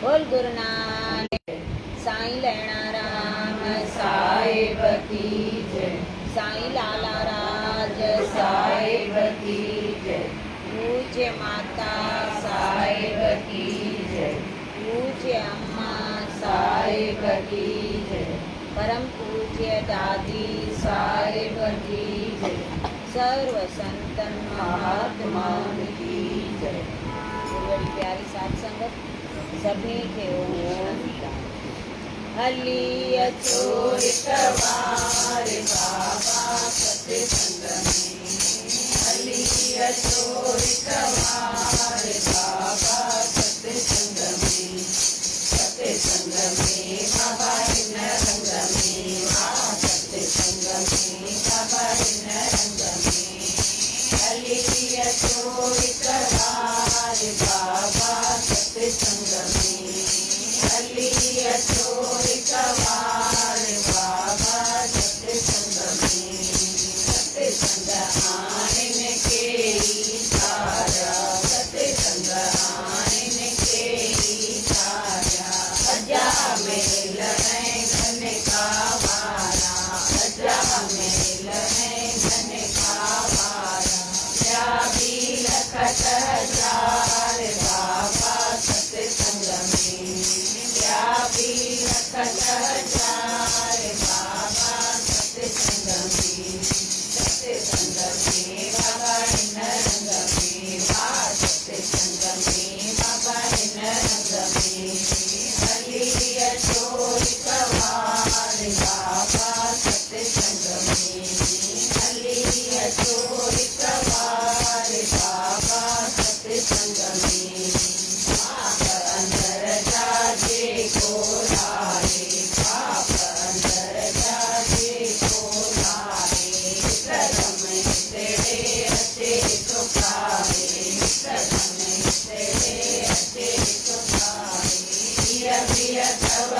बोल गुरु नानक साईं लैणा राम साहिब की जय। साईं लाला राज साहिब की जय। पूज्य माता साहिब की जय। पूज्य अम्मा साहिब की जय। परम पूज्य दादी साहिब की जय। सर्व संतन महात्मा की जय। बड़ी प्यारी साथ संगत सभी के ओम हली चोर कवार बाबा सत्संग में। हली चोर कवार बाबा सत्संग में। सत्संग में बाबा इन रंग में। सत्संग में बाबा इन रंग में। हली चोर कवार बाबा सत्संग में। हली चोर कवार बाबा सत्संग में। सत्संग आने के इशारा। सत्संग आने के इशारा। अजा मेल है घन का वारा। अजा मेल है घन का वारा। या भी लखत हजार बाबा सत्संग में। या भी लखत हजार बाबा सत्संग में। सत्संग में बाबा इन रंग में। सत्संग में बाबा इन रंग में। हली चोर कवार बाबा सत्संग में। हली चोर कवार बाबा सत्संग में। पाप अंदर जाजे को लाए। पाप अंदर जाजे को लाए। कदम तेरे अते सुखाए। कदम तेरे अते सुखाए। पिया तव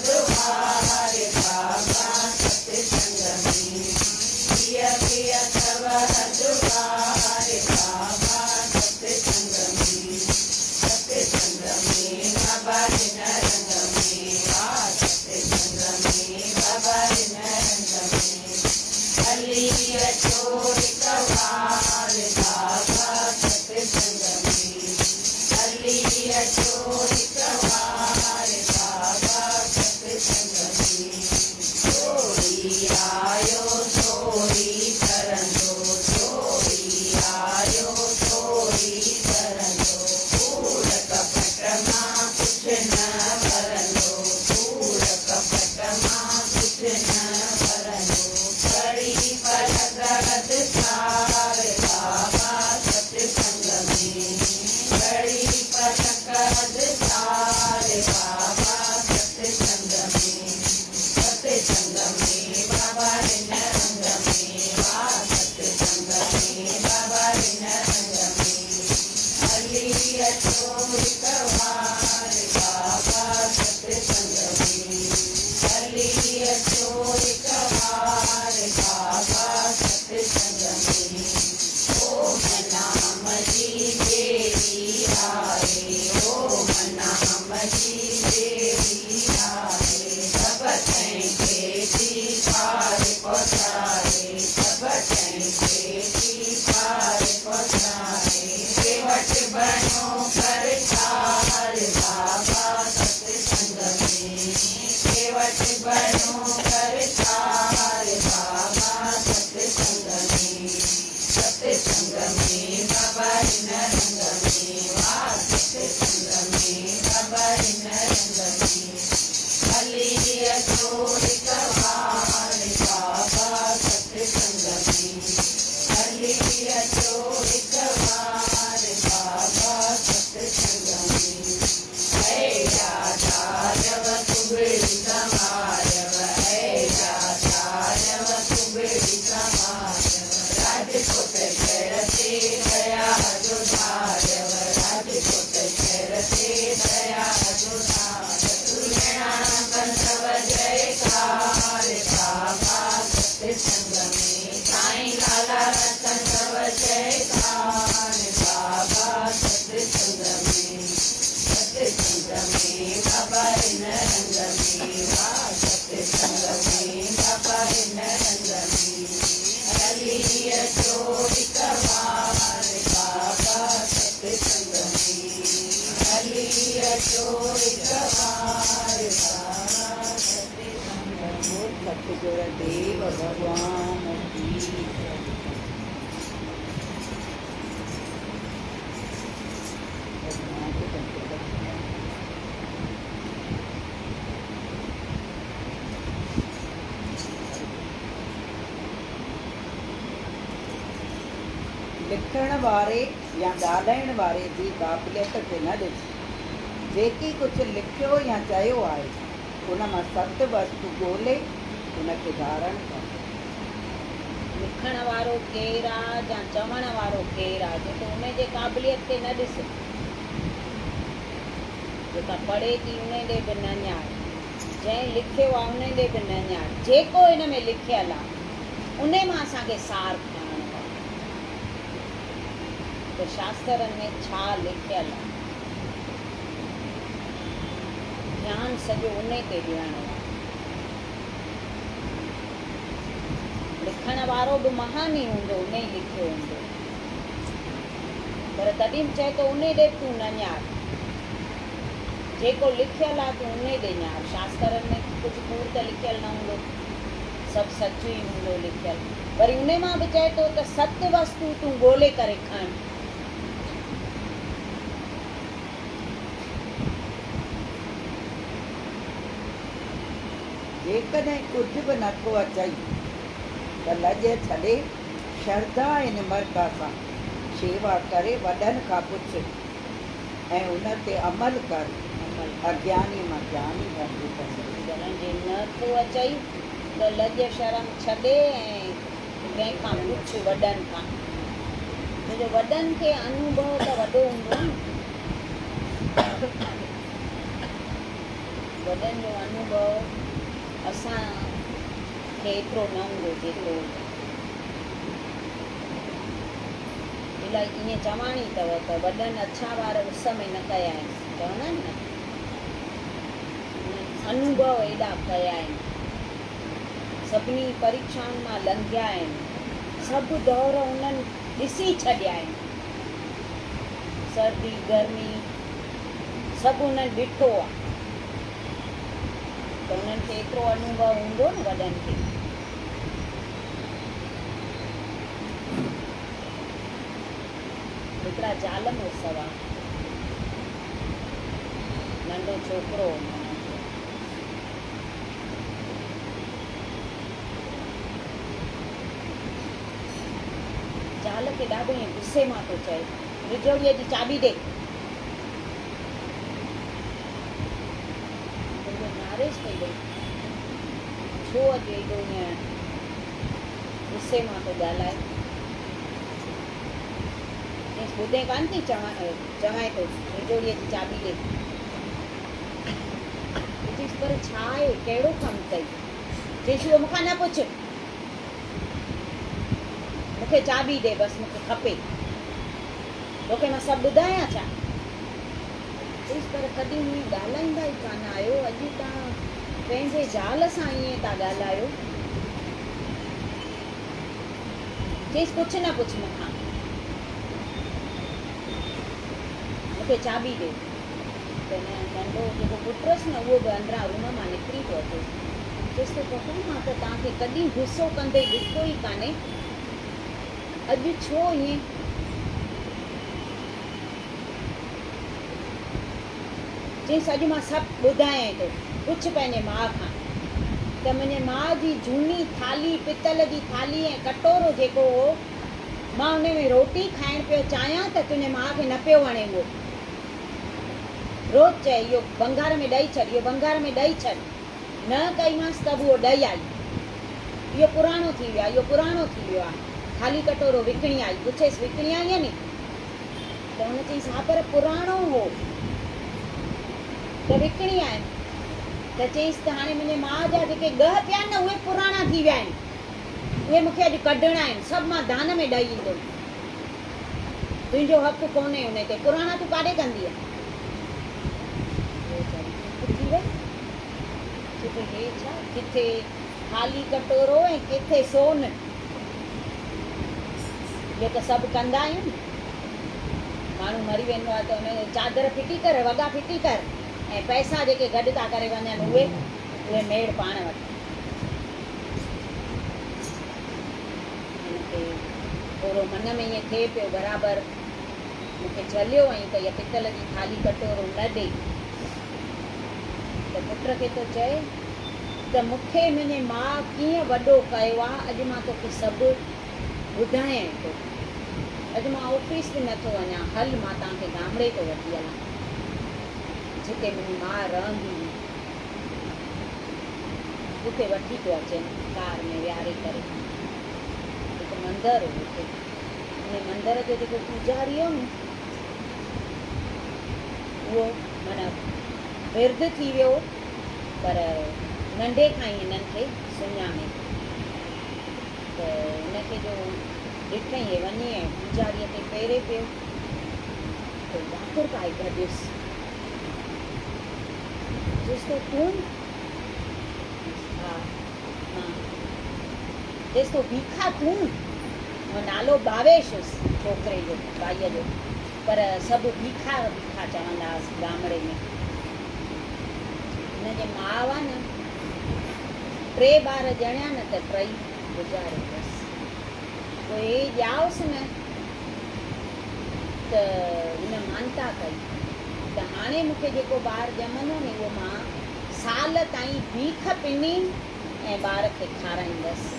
दुआर बाबा सत्संग में। पिया तव दुआर बाबा सत्संग में। सत्संग में बाबा इन रंग में। सत्संग में बाबा इन रंग में। हली चोर कवार बाबा सत्संग में। हली चोर कवार बाबा सत्संग में। चोरी आयो चोरी करन दो। चोरी आयो चोरी करन दो। कूड़ कपट मां कुछ न भरन दो। कूड़ कपट मां कुछ न भरन दो। कड़ी पर गरद सार बाबा सत्संग में। कड़ी पर गरद सार बाबा सत्संग में। सत्संग में बाबा इन रंग में। सत्संग में बाबा इन रंग में। हली चोर कवार बाबा सत्संग में। हली चोर कवार बाबा सत्संग में। ओम नाम जी देवी आए। ओम नाम जी देवी आए। सब के जी पार पहुँचाए। सब के पार पहुँचाए। केवट बनो कर चार बाबा सत्संग में। केवट बनो कर चार बाबा सत्संग में। सत्संग में बाबा इन रंग में। सत्संग में बाबा इन रंग में। हली चोर कवार बाबा सत्संग में। हली चोर कवार बाबा सत्संग में। है राजारव कुबेर समारव। है राजारव कुबेर समारव। राजकोट करते दया जुधारव। राजकोट करते दया जुधारव। बंधव जयकार बाबा सत्संग में। साईं लाला बंधव जयकार बाबा सत्संग में। सत्संग में बाबा इन रंग में वाह सत्संग में बाबा इन रंग में हली अचो हिक बार बाबा सत्संग में हली अचो हिक बार बाबा सत्संग में सतगुरु देव भगवान की लिखण वारे या ॻाल्हाइण वारे जी क़ाबिलियत खे न ॾिस। जेकी कुझु लिखियो या चयो आहे उन मां सत वस्तु ॻोल्हे उनखे धारण कर। लिखण वारो केरु आहे या चवण वारो केरु आहे, जेको उन जे क़ाबिलियत खे न ॾिस, जेका पढ़े थी उन ॾे बि न ञाण, जंहिं लिखियो आहे उन ॾे बि न ञाण, जेको हिन में लिखियलु आहे उन मां असांखे सार खणणो आहे त शास्त्रनि में छा लिखियलु आहे, ध्यानु सॼो उन ते ॾियणो आहे। लिखण वारो बि महान ई हूंदो, उन ई लिखियो हूंदो, पर तॾहिं बि चए थो उन ॾे तूं न ञाण, जेको लिखियलु आहे तूं उन ॾे ञाण। शास्त्रनि में कुझु कूड़ त लिखियलु न हूंदो, सभु सच ई हूंदो लिखियलु, वरी उन मां बि चए थो त सत वस्तु तूं ॻोल्हे करे खण। जेकॾहिं कुझु बि नथो अचई त लॼ छॾे श्रद्धा ऐं निमरता सां शेवा करे वॾनि खां पुछ ऐं उन ते अमल कर। अज्ञानी मां ज्ञानी बणिजी जॾहिं जे नथो अचई त लॼ शर्म छॾे ऐं कंहिंखां पुछ, वॾनि खां, छो जो वॾनि खे अनुभव त वॾो हूंदो न, वॾनि जो अनुभव असांखे एतिरो न हूंदो जेतिरो इलाही ईअं चवाणी अथव त वॾनि अछा वार उस में न कया आहिनि, चवंदा आहिनि न, अनुभव एॾा कया आहिनि, सभिनी परीक्षाउनि मां लंघिया आहिनि, सभु दौर उन्हनि ॾिसी छॾिया आहिनि, सर्दी गर्मी सभु उन्हनि ॾिठो आहे, त उन्हनि खे एतिरो अनुभव हूंदो न वॾनि खे। हिकिड़ा ज़ाल मुड़ुस हुआ, नंढो छोकिरो हो, ज़ाल खे ॾाढो ईअं गुस्से मां थो चए, रिजोड़ीअ जी चाबी ॾे, नारेज़ थी वई, छो अॼु एॾो ईअं गुस्से मां थो ॻाल्हाए, ॿुधे कान थी चवाए थो रिजोड़ीअ जी चाबी ॾे, चईसि पर छा आहे, कहिड़ो कमु अथई, चईसि मूंखां न पुछ, मूंखे चाबी ॾे, बसि मूंखे खपे, तोखे मां सभु ॿुधायां छा, चईसि पर कॾहिं हीअं ॻाल्हाईंदा ई कान आहियो, अॼु तव्हां पंहिंजे ज़ाल सां ईअं था ॻाल्हायो, चईसि कुझु न पुछ मूंखां, मूंखे चाबी ॾे, त नंढो जेको पुटु हुअसि न उहो बि अंदरां रूम मां निकिरी पियो अचे, चएसि थो पप्पा मां त तव्हांखे कॾहिं गुस्सो कंदे ॾिठो ई कान्हे, अॼु छो ईअं, चईसि अॼु मां सभु ॿुधायां थो, पुछ पंहिंजे माउ खां, त मुंहिंजे माउ जी झूनी थाली, पितल जी थाली ऐं कटोरो जेको हो, मां उन में रोटी खाइणु पियो चाहियां त तुंहिंजे माउ खे न पियो वणे उहो, रोज़ु चए इहो भंगार में ॾेई छॾ, इहो भंगार में ॾेई छॾ, न कईमांसि त उहो ॾेई आई, इहो पुराणो थी वियो आहे, इहो पुराणो थी वियो आहे, थाली कटोरो विकिणी आई, पुछेसि विकिणी आई आहे नी, त हुन चईसि हा पर पुराणो हो त विकिणी आहिनि, त चईसि त हाणे मुंहिंजे माउ जा जेके ॻह पिया आहिनि न उहे पुराणा थी विया आहिनि, उहे मूंखे अॼु कढणा आहिनि, सभु मां दान में ॾेई ईंदुमि, तुंहिंजो हक़ु कोन्हे उन ते, पुराणा तूं काॾे कंदी आहे, वीचारी उथी वई चए पई हे छा किथे खाली कटोरो ऐं किथे सोन इहो त सभु कंदा आहियूं माण्हू मरी वेंदो आहे त हुन चादर फिटी कर वॻा फिटी कर ऐं पैसा जेके गॾु था करे वञनि उहे मेड़ पाण वटि हिनखे थोरो मन में ईअं थिए पियो बराबरि मूंखे झलियो ऐं त इहा पितल जी थाली कटोरो न ॾे त पुट खे थो चए त मूंखे मुंहिंजे माउ कीअं वॾो कयो आहे अॼु मां तोखे सभु ॿुधायां थो अॼु मां ऑफिस बि नथो वञा हल मां तव्हांखे गामड़े थो वठी हलां जिते मुंहिंजी माउ रहंदी हुई उते वठी थो अचनि कार में विहारे करे हिकु मंदरु हो हुते उन मंदर जो जेको पूजारी हो न उहो माना विर्द थी वियो पर नंढे खां ई हिननि खे सुञाणे त हिनखे जो ॾिठई हे वञी ऐं पूजारीअ ते पेरे पियो त वाकुर पाए गॾियुसि चयसि तो तूं हा मां चयसि तो भीखा तूं नालो भावेश हुयुसि छोकिरे जो भाईअ जो पर सभु भीखा भीखा चवंदा हुआसीं गामड़े में हिनजे माउ आहे न 3 ॿार ॼणिया न त 3 गुज़ारे वियसि पोइ ॼाओसि न त हिन मानता कई त हाणे मूंखे जेको ॿारु ॼमंदो न उहो मां साल ताईं भीख पिनी ऐं ॿार खे खाराईंदसि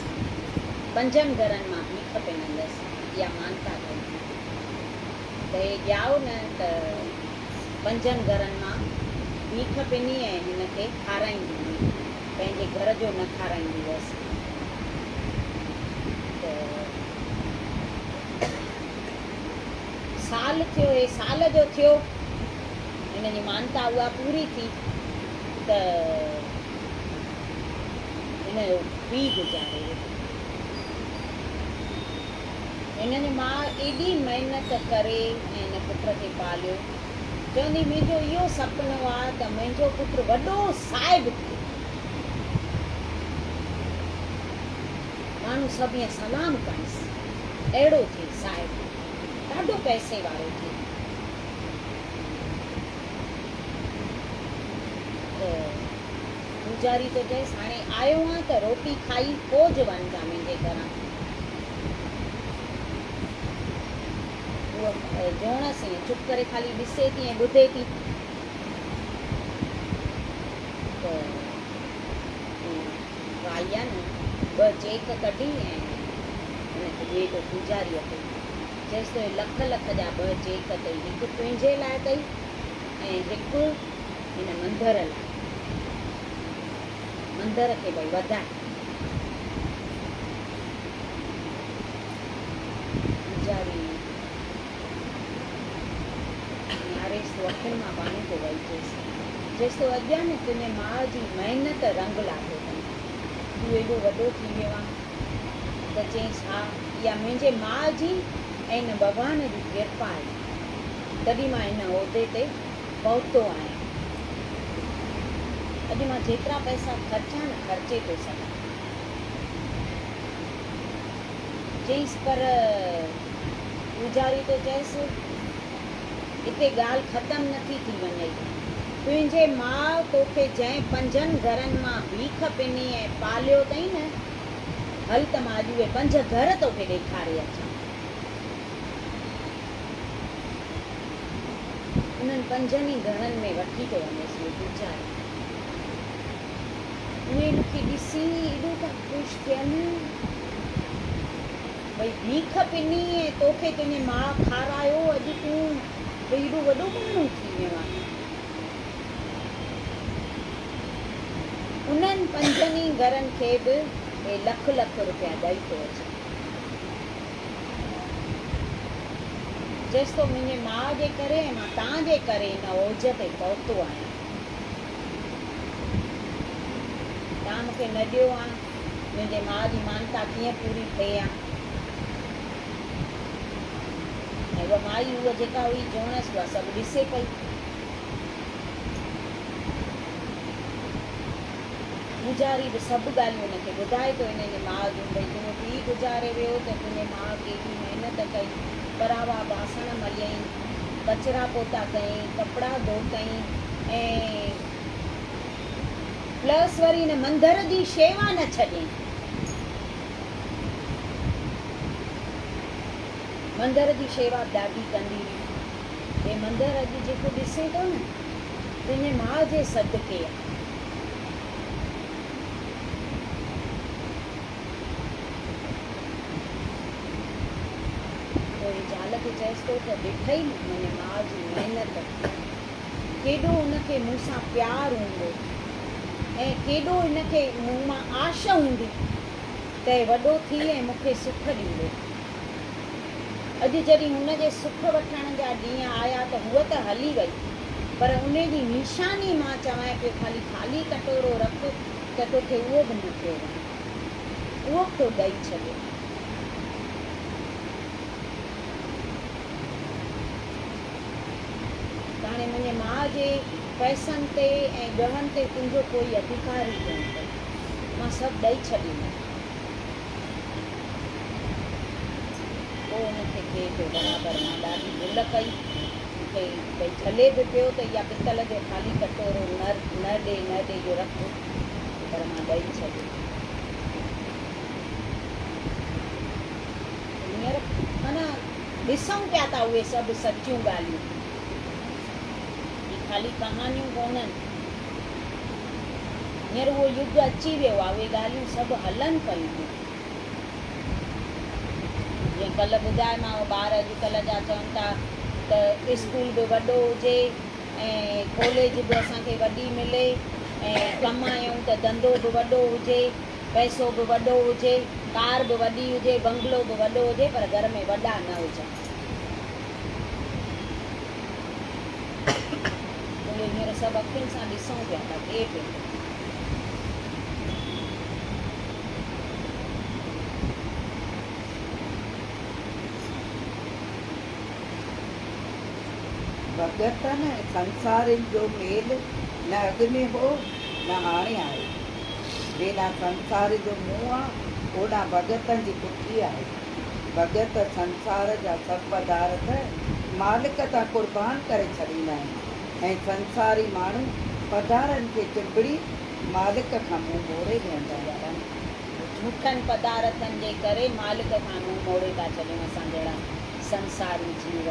5 घरनि मां भीख पिनंदसि इहा मानता कई त हे ॼाओ न त 5 घरनि मां भीख पिनी ऐं हिनखे खाराईंदी हुई पंहिंजे घर जो न खाराईंदी हुअसि त साल थियो हे साल जो थियो हिन जी मानता उहा पूरी थी त हिन जो पीउ गुज़ारे वियो हिन जी माउ एॾी महिनत करे ऐं हिन पुट खे पालियो चवंदी मुंहिंजो इहो सुपिनो आहे त मुंहिंजो पुटु वॾो साहिबु थिए माण्हू सभु ईअं सलाम कनिसि अहिड़ो थिए साहिबु ॾाढो पैसे वारो थिए त पूजारी तो चएसि हाणे आयो आहे त रोटी खाई पोइ ज वञ जा मुंहिंजे घरां उहा जोणसि ईअं चुप करे खाली ॾिसे थी ऐं ॿुधे थी त आई आहे न 2 चेक कढी ऐं हुनखे ॾिए थो पूजारीअ खे चएसि तो लख लख जा 2 चेक अथई हिकु तुंहिंजे लाइ अथई ऐं हिकु हिन मंदर लाइ मंदर खे भई वधाए पूजारी तो अखियुनि मां पाणी थो वही चएसि तो अॻियां न तुंहिंजे माउ जी महिनत रंग लाथो अथई तूं एॾो वॾो थी वियो आहे त चयईंसि हा इहा मुंहिंजे माउ जी ऐं हिन भॻवान जी कृपा आहे तॾहिं मां हिन उहिदे ते पहुतो आहियां अॼु मां जेतिरा पैसा ख़र्चा न ख़र्चे थो सघां चयईंसि पर पूजारी तो चएसि हिते ॻाल्हि ख़तमु नथी थी वञे तुंहिंजे माउ तोखे जंहिं 5 घरनि मां भीख पिनी ऐं पालियो अथई न हल त मां अॼु उहे 5 घर तोखे ॾेखारे अचां उन्हनि 5 ई घरनि में वठी थो वञेसि उहो पूजारी उहे मूंखे ॾिसी एॾो था ख़ुशि थियनि भई भीख पिनी ऐं तोखे तुंहिंजे माउ खारायो अॼु तूं भई एॾो वॾो माण्हू थी वियो आहे उन्हनि 5 ई घरनि खे बि हे लख लख रुपया ॾेई थो अचे चएसि तो मुंहिंजे माउ जे करे ऐं मां तव्हांजे करे हिन ओज ते पहुतो आहियां तव्हां मूंखे न ॾियो आहे मुंहिंजे माउ जी मानता कीअं पूरी थिए आहे ऐं उहा माई उहा जेका हुई जोणसि उहा सभु ॾिसे पई गुज़ारी बि सभु ॻाल्हियूं हुनखे ॿुधाए थो हिन माउ जूं, भई तुंहिंजो पीउ गुज़ारे वियो त तुंहिंजे माउ केॾी महिनत कई, परावा बासण मलियईं, कचिरा पोता कयईं, कपिड़ा धोतईं ऐं प्लस वरी हिन मंदर जी शेवा न छॾियईं। मंदर जी शेवा ॾाढी कंदी हुई। हे मंदरु अॼु जेको ॾिसे थो न, तुंहिंजे माउ जे सदके आहे। पोइ ज़ाल खे चएसि थो त ॾिठई मुंहिंजे माउ जी महिनत, केॾो हुनखे मूं सां प्यारु हूंदो ऐं केॾो हिनखे मूं मां आश हूंदी त वॾो थी ऐं मूंखे सुख ॾींदो। अॼु जॾहिं हुनजे सुख वठण जा ॾींहं आया त हूअ त हली वई, पर उन जी निशानी मां चवां पियो ख़ाली ख़ाली कटोरो रख त तोखे उहो बि न पियो वणे, उहो बि तो ॾेई छॾियो। हाणे मुंहिंजे माउ जे पैसनि ते ऐं ॻहनि ते तुंहिंजो कोई अधिकार ई कोन अथई, मां सभु ॾेई छॾींदमि। पोइ हुनखे थिए पियो बराबरि मां ॾाढी भुल कई, मूंखे भई झले बि पियो त इहा पितल जो ख़ाली कटोरो न ॾे जो रख, पर मां ॾेई छॾियो। हींअर माना ॾिसूं पिया था उहे सभु सचियूं ॻाल्हियूं, ख़ाली कहानियूं कोन्हनि। हींअर उहो युग अची वियो आहे, उहे ॻाल्हियूं सभु हलनि पियूं। जीअं कल्ह ॿुधायोमांव, ॿार अॼुकल्ह जा चवनि था त स्कूल बि वॾो हुजे ऐं कॉलेज बि असांखे वॾी मिले ऐं कमायूं त धंधो बि वॾो हुजे, पैसो बि वॾो हुजे, कार बि वॾी हुजे, बंगलो बि वॾो हुजे, पर घर में वॾा न हुजनि। हींअर सभु अखियुनि सां ॾिसूं पिया था थिए पियो। भगतन संसारनि जो मेल न अॻु में हो न हाणे आहे, जेॾां संसार जो मुंहुं आहे ओॾां भगतनि जी पुठी आहे। भगत संसार जा सभु पदार्थ मालिक तां क़ुर्बान करे छॾींदा आहिनि ऐं संसारी माण्हू पदारनि खे चिंबड़ी मालिक खां मुंहुं मोड़े वेंदा आहिनि। झूठनि पदार्थनि जे करे मालिक खां मुंहुं मोड़े था छॾियूं असां जहिड़ा संसारी जीव,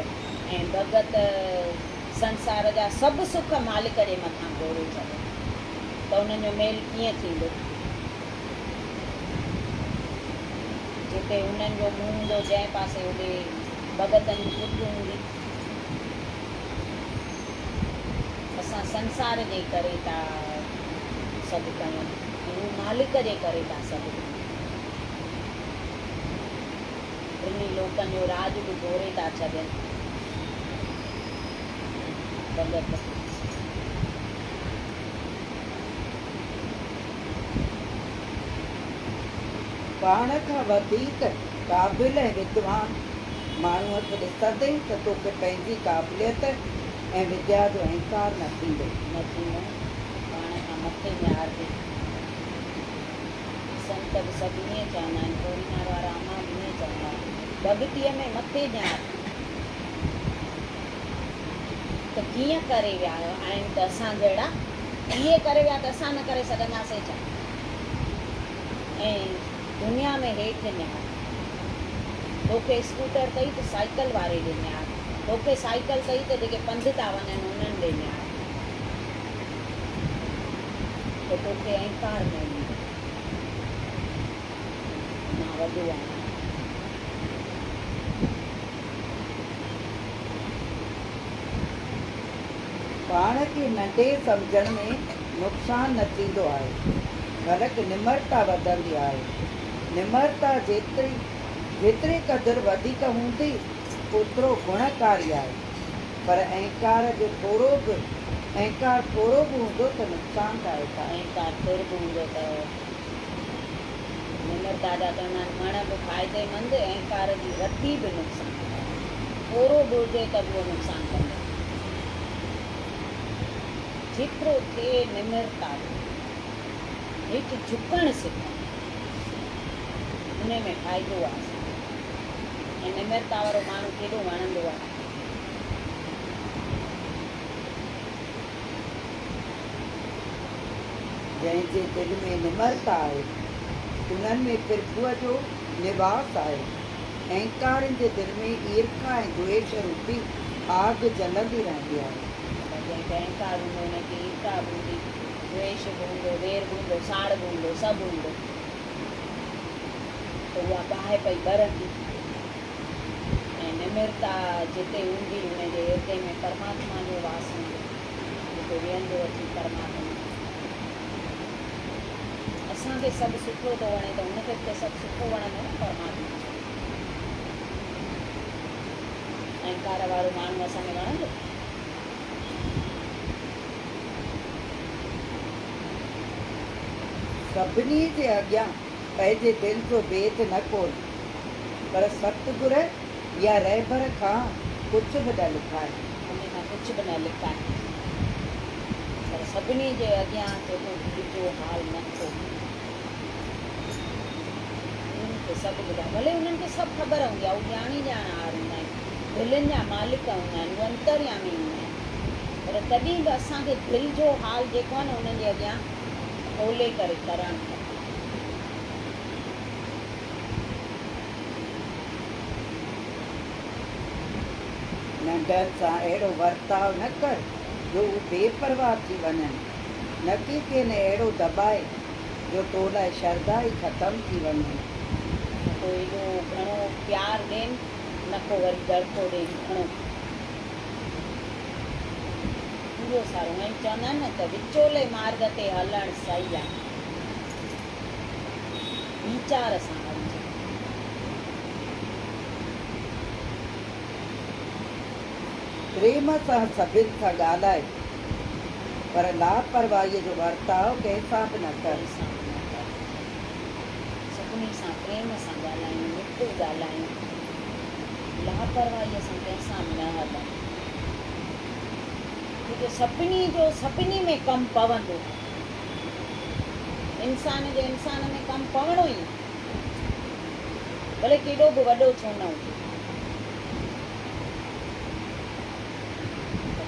ऐं भगत संसार जा सभु सुख मालिक जे मथां घोड़े छॾियो, त उन्हनि जो मेल कीअं थींदो? जिते उन्हनि जो मुंहुं हूंदो जंहिं पासे होॾे भगतनि जी पुठ हूंदी। असां संसार जे करे था सभु कयूं, हू मालिक जे करे था सभु कयूं। टिनी लोकनि जो राज बि घोड़े था छॾनि भगत। पाण खां वधीक क़ाबिल ऐं विद्वान माण्हूअ खे ॾिसंदे त तोखे पंहिंजी क़ाबिलियत ऐं विद्या जो अहंकार न थींदो। पाण खां मथे निहारजे। संत बि सभु ईअं चवंदा आहिनि, कोरिनार वारा अमा बि ईअं चवंदा आहिनि, भॻतीअ में मथे निहार। त कीअं करे विया आहिनि त असां जहिड़ा इहे करे विया त असां न करे सघंदासीं छा? ऐं दुनिया में हेठि निहार। तोखे स्कूटर अथई त साइकिल वारे ॾे निहार, तोखे साइकिल अथई त जेके पंधु था वञनि उन्हनि ॾे निहार, त तोखे अहंकार न ईंदो मां वॾो आहियां। पाण खे नंढे सम्झण में नुक़सानु न थींदो आहे, बल्कि निमरता वधंदी आहे। निमरता जेतिरी क़दुरु वधीक हूंदी ओतिरो गुणकारी आहे, पर अहंकार थोरो बि हूंदो त नुक़सानदायक आहे। अहंकार थोरो बि हूंदो त निमरता जा चवंदा आहिनि वण बि फ़ाइदेमंद, अहंकार जी रती बि नुक़सान, थोरो बि हुजे त बि उहो नुक़सानु कंदो। जेतिरो थिए निमरता, हेठि झुकणु सिखो, उन में फ़ाइदो आहे। ऐं निमरता वारो माण्हू केॾो वणंदो आहे। जंहिंजे दिलि में निमरता आहे उन्हनि में प्रभुअ जो निवास आहे। अहंकारनि जे दिलि में ईर्खा ऐं द्वेष रूपी आग जलंदी रहंदी आहे। जंहिंखे अहंकार हूंदो, हुनखे ईर्खा बि हूंदी, द्वेष बि हूंदो, वेर बि हूंदो, साड़ बि हूंदो, सभु हूंदो, त उहा बाहि पई ॿरंदी। ऐं निमरता जिते हूंदी हुनजे हृदय में परमात्मा जो वास हूंदो, जिते वेहंदो अची परमात्मा। असांखे सभु सुठो थो वणे त हुनखे बि त सभु सुठो वणंदो न परमात्मा। अहंकार वारो माण्हू असांखे वणंदो? सभिनी जे अॻियां पंहिंजे दिलि जो भेद न खोल, पर सतगुर या रहबर खां कुझु बि न लिखाए। हुन खां कुझु बि न लिकाए, पर सभिनी जे अॻियां जेको दिलि जो हाल न थियो, उन्हनि खे सभु ॿुधाए। भले उन्हनि खे सभु ख़बर हूंदी आहे, उहे ॼाणी ॼाणार हूंदा आहिनि, दिलनि जा मालिक हूंदा आहिनि, उहे अंतर्यामी हूंदा आहिनि, पर तॾहिं बि असांखे दिलि जो हाल जेको आहे न उन्हनि जे अॻियां खोले करे करणु खपे। नंढनि सां अहिड़ो वर्ताव न कर जो उहे बेपरवाह थी वञनि, न की कंहिं अहिड़ो दॿाए जो तो लाइ श्रद्धा ई ख़तमु थी वञे। न को एॾो घणो प्यारु ॾियनि, न को वरी दड़को ॾियनि घणो पूरो सारो। ऐं चवंदा आहिनि न त विचोले मार्ग ते हलणु सही आहे, वीचार सां हलिजे। प्रेम सां सभिनि सां ॻाल्हाए, पर लापरवाहीअ जो वर्ताव कंहिंसां बि न कर। सभिनी सां प्रेम सां ॻाल्हायूं, मिठो ॻाल्हायूं, लापरवाहीअ सां कंहिंसां बि न हलूं, छोकी सभिनी जो सभिनी में कमु पवंदो। इंसान जो इंसान में कमु पवणो ई, भले केॾो बि वॾो छो न हुजे।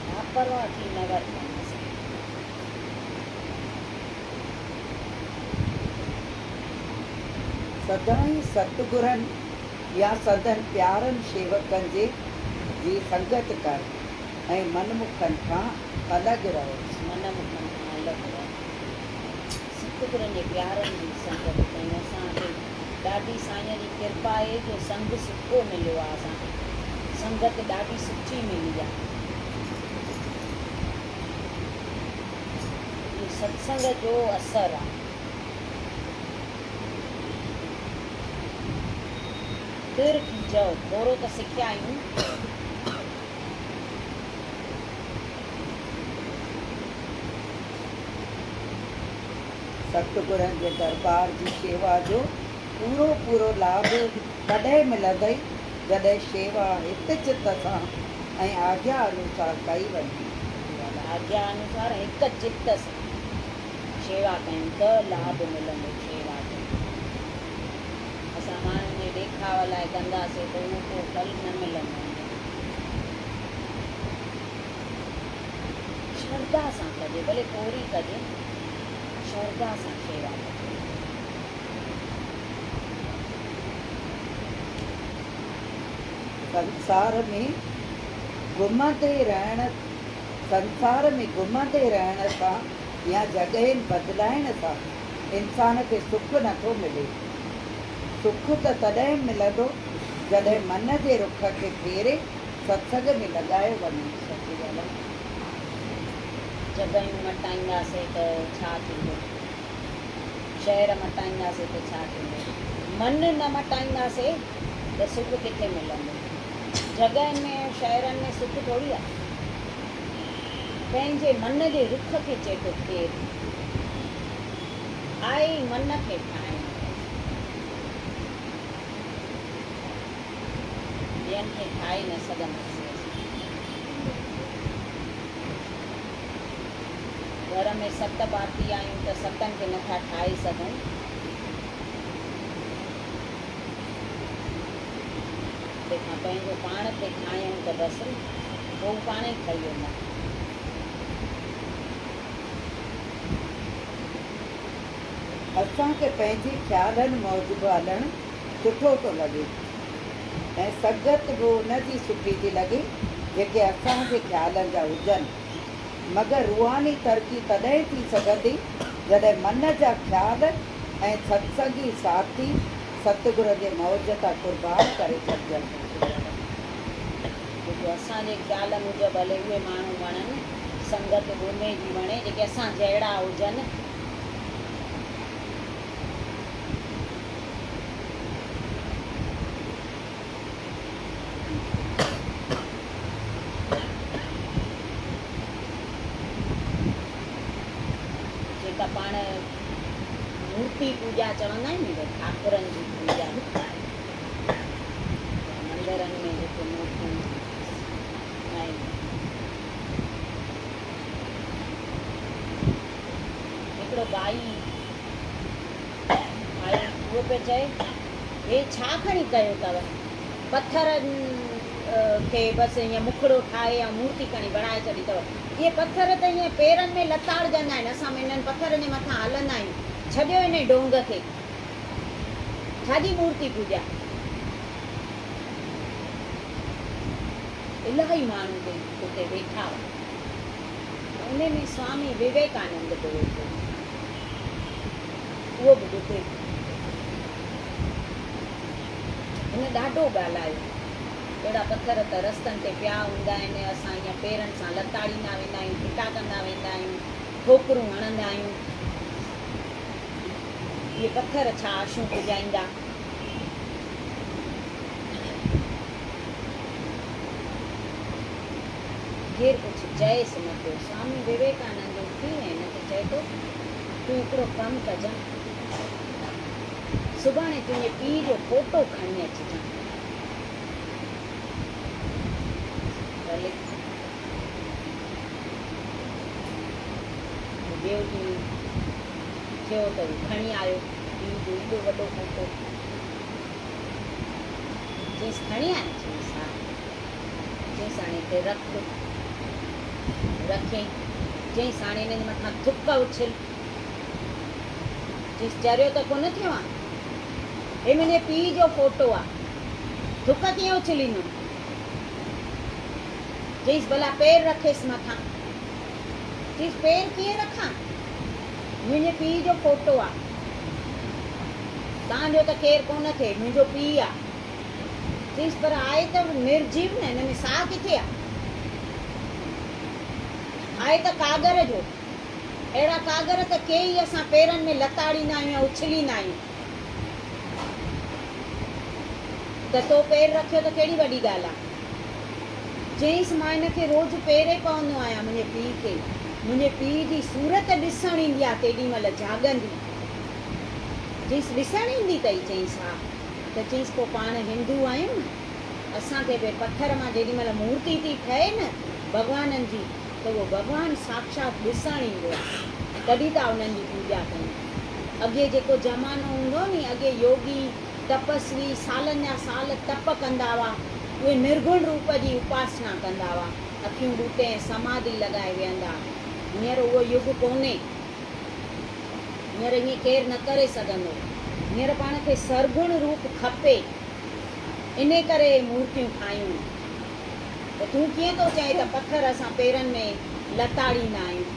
लापरवाह थी न वठूं। सदाई सतगुरनि या सदन प्यारनि शेवकनि जी संगत कर ऐं मनमुखनि खां अलॻि रहो। मनमुखनि खां अलॻि रहो। सतगुरनि जे प्यारनि जी संगत कयूं। असांखे ॾाढी साईंअ जी कृपा आहे जो संग सुठो मिलियो आहे, असांखे संगत ॾाढी सुठी मिली आहे। इहो सत्संग जो असरु आहे। तिर खींचो, थोरो त सिखिया आहियूं, सतगुरनि जे दरबार जी शेवा जो पूरो पूरो लाभ तॾहिं मिलंदई जॾहिं शेवा हिकु चित सां ऐं आज्ञा अनुसार कई वञे। आज्ञा अनुसार हिकु चित सां शेवा कयूं त लाभ मिलंदो शेवा जो। असां माण्हुनि जे ॾेखाव लाइ कंदासीं त उहो को फल न मिलंदो। श्रद्धा सां कजे, भले थोरी कजे, श्रद्धा सां शेवा कजे। संसार में घुमंदे रहण सां या जॻहियुनि बदिलाइण सां इंसान खे सुख नथो मिले। सुख त तॾहिं मिलंदो जॾहिं मन जे रुख खे फेरे सत्संग में लॻायो वञे। सची ॻाल्हि आहे। जॻहियूं मटाईंदासीं त छा थींदो, शहर मटाईंदासीं त छा थींदो, मन न मटाईंदासीं त सुख किथे मिलंदो। जॻहियुनि में शहरनि में सुख थोरी आहे। पंहिंजे मन जे रुख खे चेतो केरु आहे, मन खे ठाहिण, ॿियनि खे ठाहे न सघंदासीं। घर में 7 भाती आहियूं त 7 खे नथा ठाहे सघूं। तंहिंखां पंहिंजो पाण खे ठाहियूं त बसि पोइ पाण ई ठही वेंदा। असांखे पंहिंजे ख़्यालनि मूजिबि हलणु सुठो थो लॻे ऐं संगत बि उनजी सुठी थी लॻे जेके असांजे ख़्यालनि जा हुजनि। मगर रूहानी तरक़ी तॾहिं थी सघंदी जॾहिं मन जा ख़्याल ऐं सत्संगी साथी सतगुर जे मौज तां कुर्बान करे छॾिजनि। जेको असांजे ख़्याल मूजिबि हले उहे माण्हू वणनि, संगत बि उन जी वणे जेके असां जहिड़ा हुजनि। जेका पाण मूर्ति पूजा चवंदा आहिनि न, ठाकुरनि जी पूजा मंदरनि में जेके मूर्तियूं आहिनि। हिकिड़ो भाई उहो पियो चए, हे छा खणी कयो अथव, पथरनि खे बसि ईअं मुखड़ो ठाहे या मूर्ति खणी बणाए छॾी अथव। इहे पथर त ईअं पेरनि में लताड़जंदा आहिनि, असां इन्हनि पथरनि जे मथां हलंदा आहियूं, छॾियो इन डोंग खे, छाजी मूर्ति पूजा। इलाही माण्हू उते वेठा हुआ, उन में स्वामी विवेकानंद बि वेठो, उहो बि ॿुधे। हिन ॾाढो ॻाल्हायो, अहिड़ा पथर त रस्तनि ते पिया हूंदा आहिनि, असां ईअं पेरनि सां लताड़ींदा वेंदा आहियूं, फिटा कंदा वेंदा आहियूं, ठोकरूं हणंदा आहियूं। इहे पथर छा आशूं पुॼाईंदा। केरु कुझु चएसि न पियो। स्वामी विवेकानंद उथी ऐं हिन खे चए थो, तूं हिकिड़ो कमु कजांइ, सुभाणे तुंहिंजे पीउ जो फोटो खणी अचिजांइ। भले ॿियो ॾींहुं थियो त खणी आयो पीउ जो एॾो वॾो फोटो। चईसि खणी आया, चईसि हा। चईसि हाणे हिते रख, रखे। चईसि हाणे हिनजे मथां थुक उछल। चईसि चरियो त कोन थियो आहे, हे मुंहिंजे पीउ जो फोटो आहे, थुक कीअं उछलींदो। चईसि भला पेर रखेसि मथां। चईसि पेर कीअं रखां, मुंहिंजे पीउ जो फोटो आहे, तव्हांजो त केरु कोन थिए, मुंहिंजो पीउ आहे। चईसि पर आहे त निर्जीव न, हिन में साह किथे आहे, आहे त कागर जो। अहिड़ा कागर त केई असां पेरनि में लताड़ींदा आहियूं, उछलींदा आहियूं। त तो पेर रखियो त कहिड़ी वॾी ॻाल्हि आहे। चईसि मां हिन खे रोज़ु पेरे पवंदो आहियां, मुंहिंजे पीउ खे, मुंहिंजे पीउ जी सूरत ॾिसणु ईंदी आहे तेॾी महिल जाॻंदी। चईसि ॾिसणु ईंदी अथई। चईसि हा। त चईसि पोइ पाण हिंदू आहियूं न, असांखे भई पथर मां जेॾी महिल मूर्ति थी ठहे न भॻवाननि जी, त उहो भॻवानु साक्षात ॾिसणु ईंदो आहे, तॾहिं था उन्हनि जी पूॼा कयूं। अॻे जेको ज़मानो हूंदो नी, अॻे योगी तपस्वी सालनि जा साल तप कंदा हुआ, उहे निर्गुण रूप जी उपासना कंदा हुआ, अखियूं ॿूटे ऐं समाधि लॻाए वेहंदा। हींअर उहो युग कोन्हे, हींअर ईअं केरु न करे सघंदो। हींअर पाण खे सरगुण रूप खपे, इन करे मूर्तियूं ठाहियूं। त तूं कीअं थो चए त पथर असां पेरनि में लताड़ींदा आहियूं,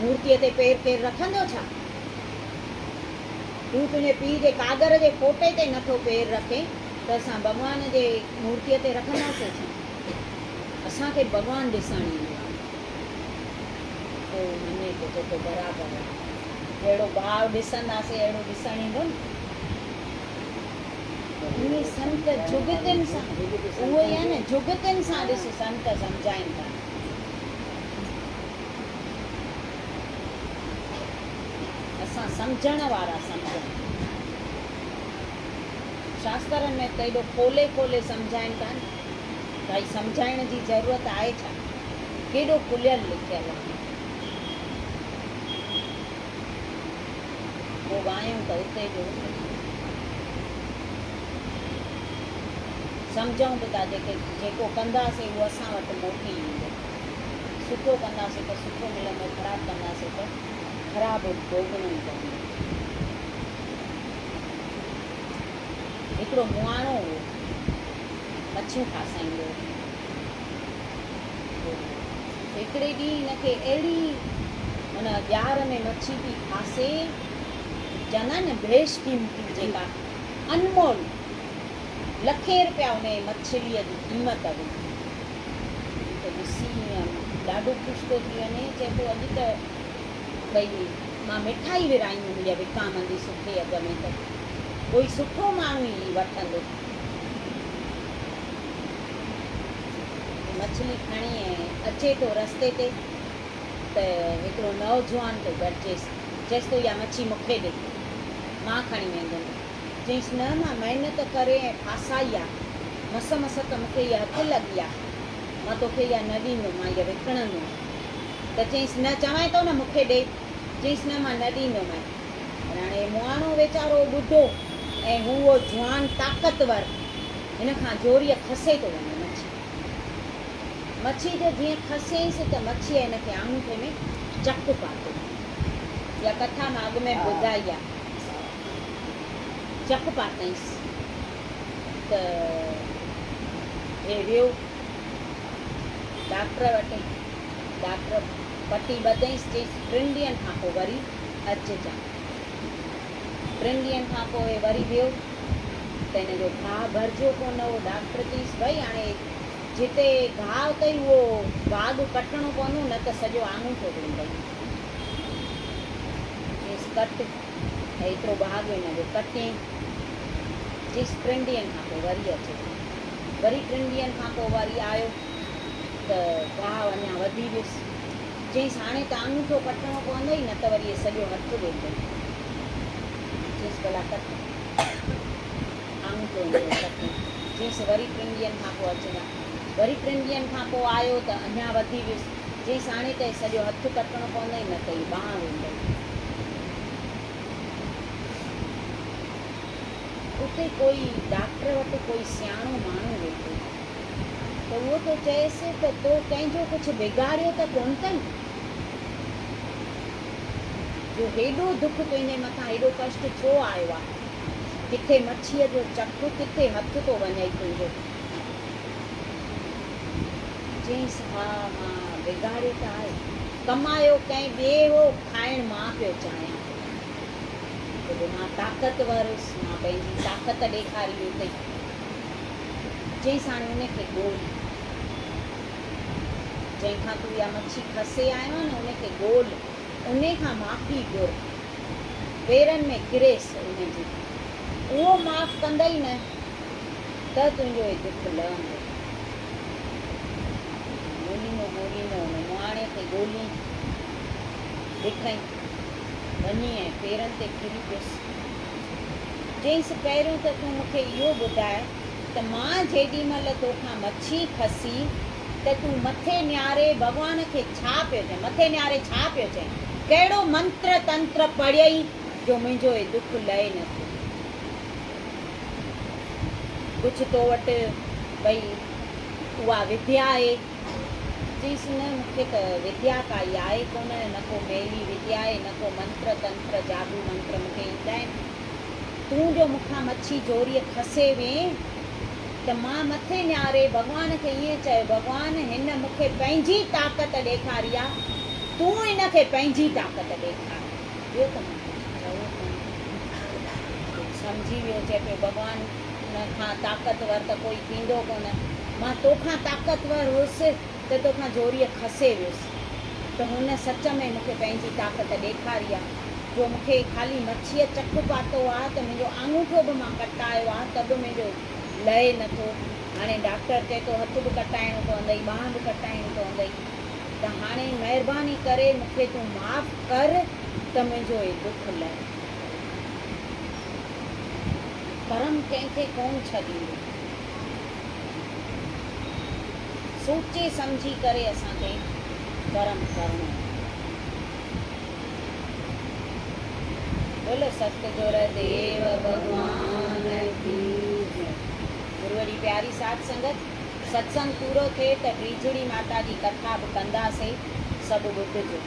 मूर्तीअ ते पेर केरु रखंदो छा। तूं तुंहिंजे पीउ जे कागर जे फोटे ते नथो पेर रखे त असां भॻवान जे मूर्तीअ ते रखंदासीं छा। असांखे भॻवानु ॾिसणु ईंदो आहे, पोइ मञे थो चए थो बराबरि आहे। अहिड़ो भाव ॾिसंदासीं, अहिड़ो ॾिसणु ईंदो न। उहे संत जुगतियुनि सां, उहो ई आहे न, जुगतियुनि सां ॾिस संत सम्झाइनि था। असां सम्झण वारा सम्झनि, शास्त्रनि में त एॾो खोले खोले सम्झाइनि था न, भाई सम्झाइण जी ज़रूरत आहे छा, केॾो खुलियल लिखियल आहे। आहियूं त उते जो सम्झूं बि था, जेको कंदासीं उहो असां वटि मोटी ईंदो। सुठो कंदासीं त सुठो मिलंदो, ख़राबु कंदासीं त ख़राबु भोगणो ई पवंदो। हिकिड़ो मुआणो हो, मच्छियूं खासाईंदो। हिकिड़े ॾींहुं हिनखे अहिड़ी माना ॿियार में मच्छी पई फासे, चवंदा आहिनि न बेशकीमती, जेका अनमोल लखे रुपया उन मछलीअ जी क़ीमत हुई। त ॾिसी ॾाढो ख़ुशि थो थी वञे, चए पियो अॼु त भई मां मिठाई विराईंदी हुई विकामंदी सुठे अघ में, त कोई सुठो माण्हू ई वठंदो। मछली खणी ऐं अचे थो रस्ते ते, त हिकिड़ो नौजवान थो गॾिजेसि, चएसि थो इहा मच्छी मूंखे ॾे, मां खणी वेंदुमि। चईसि न, मां महिनत करे ऐं फासाई आहे, मस मस त मूंखे इहा हथु लॻी आहे, मां तोखे इहा न ॾींदुमि, मां इहा विकिणंदुमि। त चईसि न, चवां थो न मूंखे ॾे। चईसि न, मां न ॾींदुमि। हाणे मुआणो वीचारो ॿुढो ऐं हूअ जवान ताक़तवर, हिन खां जोरीअ खसे थो वञे मच्छी जो। जीअं खसेसि त मच्छीअ हिनखे आंगूठे में चक पातो। इहा कथा मां अॻु में ॿुधाई आहे। चक पातईंसि त हे वियो डॉक्टर वटि। डॉक्टर पटी ॿधईंसि, चईसि 3 ॾींहंनि खां पोइ वरी अचिजांइ। 3 ॾींहंनि खां पोइ वरी वियो त हिन जो घाव भरिजो कोन हो। डॉक्टर चईसि भई हाणे जिते घाव अथई उहो बाग़ कटणो पवंदो, न त सॼो आंगूठो वेंदई। चईसि कट, ऐं एतिरो बाग़ हिन जो कटे। चईसि 3 ॾींहंनि खां पोइ वरी अचे। वरी 3 ॾींहंनि खां पोइ वरी आयो त घाव अञा वधी वियुसि। चईसि हाणे त आंगूठो कटणो पवंदई, न त वरी सॼो हथु वेंदई। चईसि भला कट, आंगूठो कटे। चईसि वरी 3 ॾींहंनि खां पोइ अचिजांइ। वरी 3 ॾींहंनि खां पोइ आयो त अञा वधी वियुसि। चईसि हाणे त सॼो हथु कटणो पवंदई, न त ई बांह वेंदई। उते कोई डॉक्टर वटि कोई सियाणो माण्हू वेठो, त उहो तो चएसि त तो कंहिंजो कुझु बिगाड़ियो त कोन अथई, जो हेॾो दुख तुंहिंजे मथां, हेॾो कष्ट छो आयो आहे? किथे मच्छीअ जो चक, किथे हथु थो वञे तुंहिंजो। चईसि हा, मां बिगाड़ियो त आहे, कमायो कंहिं ॿिए हो, खाइणु मां पियो चाहियां। मां ताक़तवर हुअसि, मां पंहिंजी ताक़त ॾेखारी हुई अथई। चईसि हाणे उनखे ॻोल्ह, जंहिंखां तूं इहा मच्छी खसे आयो आहे न, उनखे ॻोल्ह, उन खां माफ़ी घुर, पेरनि में किरेसि उनजी। उहो माफ़ कंदई न त तुंहिंजो हे दुख लहंदो। ॻोल्हींदो हुन मुआणे खे ॻोल्ही ॾिठई, वञी ऐं पेरनि ते किरी पियुसि। चईसि पहिरियों त तूं मूंखे इहो ॿुधाए त मां जेॾी महिल तोखां मच्छी खसी त तूं मथे नियारे भॻवान खे छा पियो चए? मथे नियारे छा पियो चए? कहिड़ो मंत्र तंत्र पढ़ियई जो मुंहिंजो हे दुख लहे नथो? कुझु तो वटि भई उहा विद्या आहे? चईसि न, मूंखे त विद्या काई आहे कोन, न को मेली विद्या आहे, न को मंत्र तंत्र जादू मंत्र मूंखे ईंदा आहिनि। तूं जो मूंखां मच्छी जोरीअ खसे वें त मां मथे नियारे भॻवान खे ईअं चयो, भॻवान हिन मूंखे पंहिंजी ताक़त ॾेखारी आहे, तूं हिनखे पंहिंजी ताक़त ॾेखार। ॿियो त सम्झी वियो, चए पियो भॻवान खां ताक़तवर त कोई थींदो कोन, मां तोखां ताक़तवर हुअसि त तोखां जोरीअ खसे वियुसि, त हुन सच में मूंखे पंहिंजी ताक़त ॾेखारी आहे, जो मूंखे ख़ाली मच्छीअ चक पातो आहे त मुंहिंजो आंगूठो बि मां कटायो आहे, त बि मुंहिंजो लहे नथो। हाणे डॉक्टर चए थो हथु बि कटाइणो पवंदई, बांह बि कटाइणी पवंदई, त हाणे महिरबानी करे मूंखे तूं माफ़ कर त मुंहिंजो हे दुख लहे। कर्म कंहिंखे कोन छॾींदो। सोचे सम्झी करे असांखे कर्म करणो। बोलो सतगुर देव भगवान की जय। गुरुवरी प्यारी साथ संगत, सत्संग पूरो थिए त टीजड़ी माता जी कथा बि कंदासीं, सभु ॿुधिजो।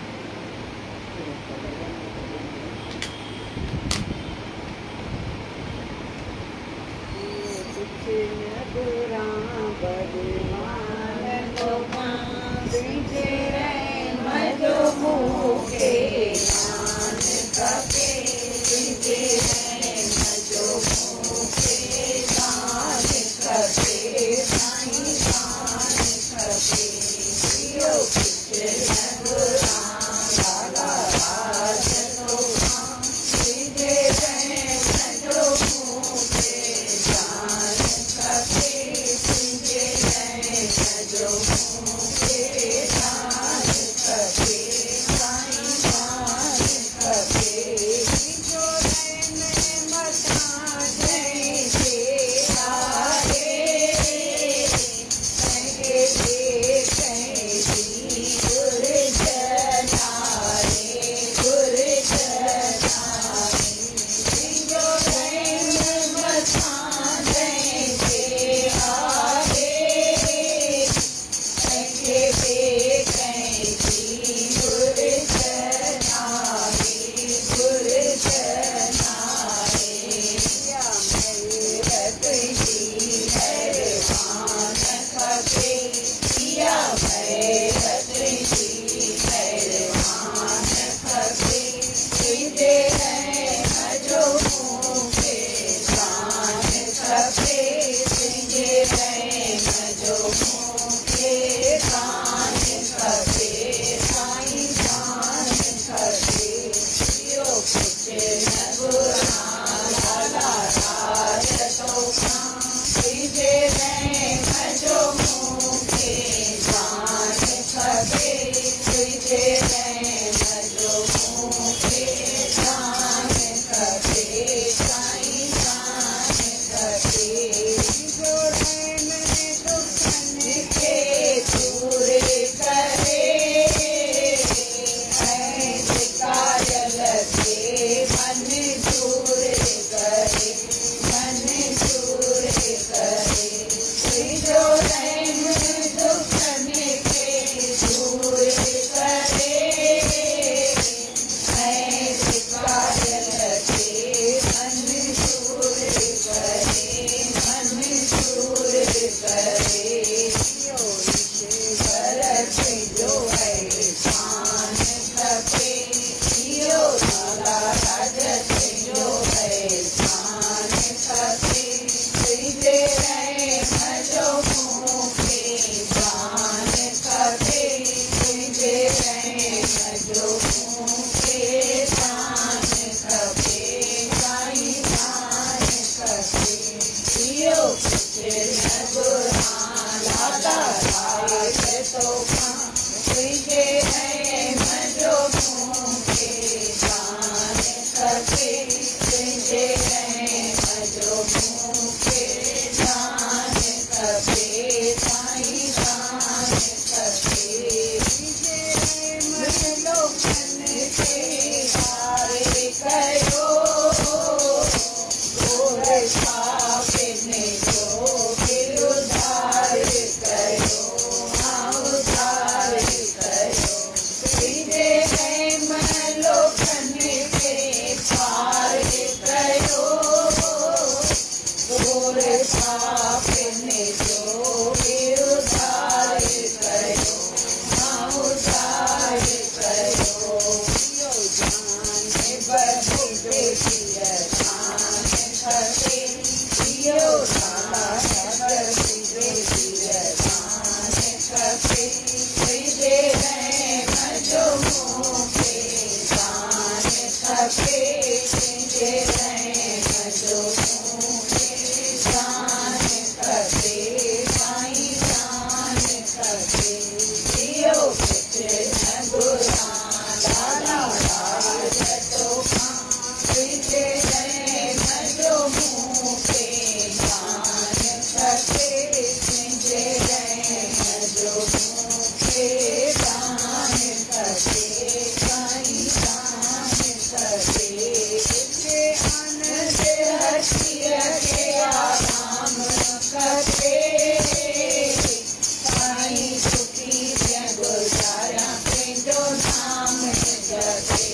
नाम जपे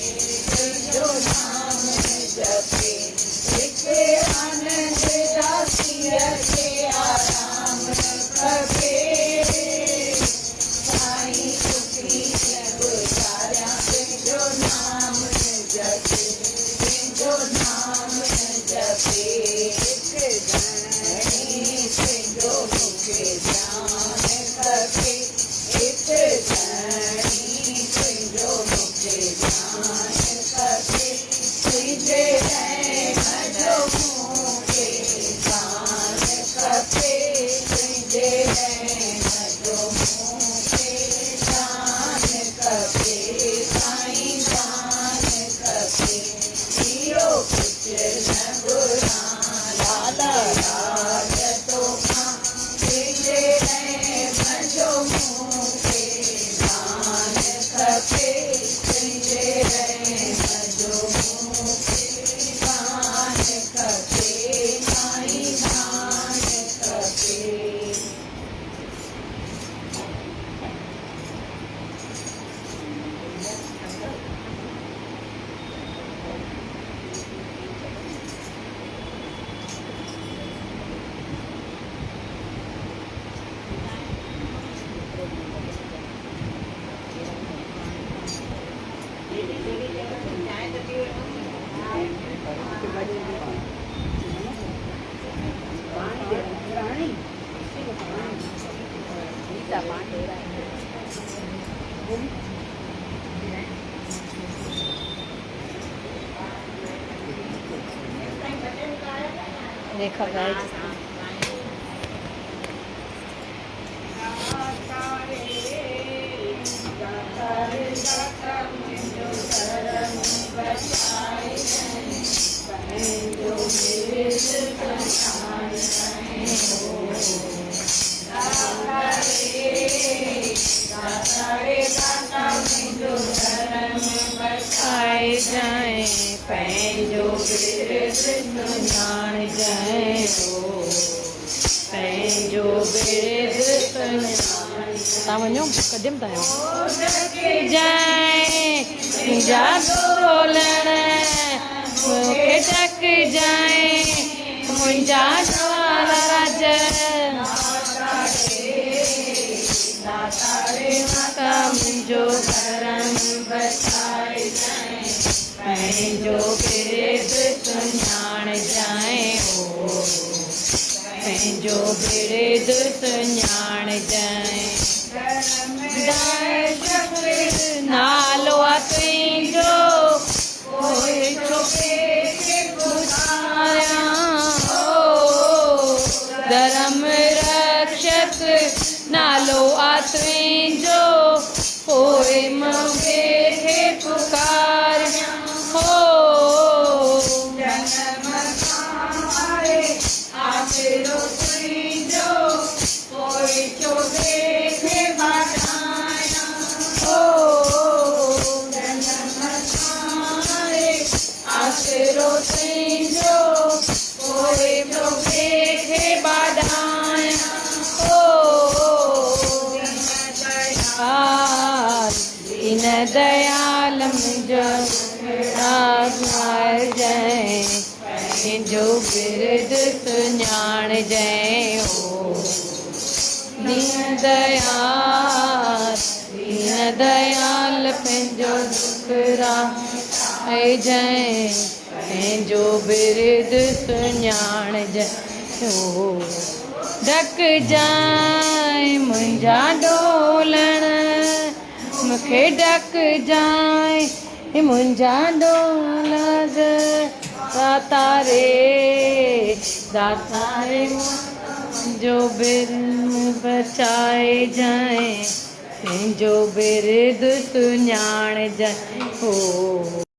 तुंहिंजो नाम जपे हिते आनंद दासीअ खे आराम खपे साईं सुखी गुज़ारियां तुंहिंजो नाम जपे तुंहिंजो नाम जपे हिते धणी तुंहिंजो मूंखे ध्यान खपे हिते धणी तुंहिंजो मूंखे ध्यान खपे तुंहिंजे रहम जो मूंखे ध्यान खपे तुंहिंजे रहम जो मूंखे ध्यान खपे साईं ध्यान खपे इहो कुझु न घुरां लाला राज तोखां तुंहिंजे रहम जो मूंखे ध्यान खपे तुंहिंजे रहम जो मूंखे ध्यान खपे साईं ध्यान खपे देखा गाइस बचाए जाए पंहिंजो बिरद सुञाण जाए हो पंहिंजो बिरद सुञाण तव्हां वञो कॾहिं था जाए तुंहिंजा ढोलण मूंखे ढक जाए मुंहिंजा ज्वाला राज माता मुंहिंजो धर्म बचाए जाए पंहिंजो बिरद सुञाण जाए हो पंहिंजो बिरद सुञाण जाए नालो आहे तुंहिंजो पोइ छोके धर्म रक्षक नालो आहे तुंहिंजो पोइ मूंखे पुकार हो आसिरो तुंहिंजो पोइ छोके बाधाया हो आसिरो तुंहिंजो पोइ छोके बाधाया दीन दयाल मुंहिंजो जाए पंहिंजो बिरद सुञाण जाए हो दीन दयाल पंहिंजो दुखराए जाए पंहिंजो बिरद सुञाण जाए हो ढक जाए मुंहिंजा ढोलण मूंखे ढक जाए मुंहिंजा ढोलण दाता रे जो बिरद बचाए जाए पंहिंजो बिरद सुञाण जाए हो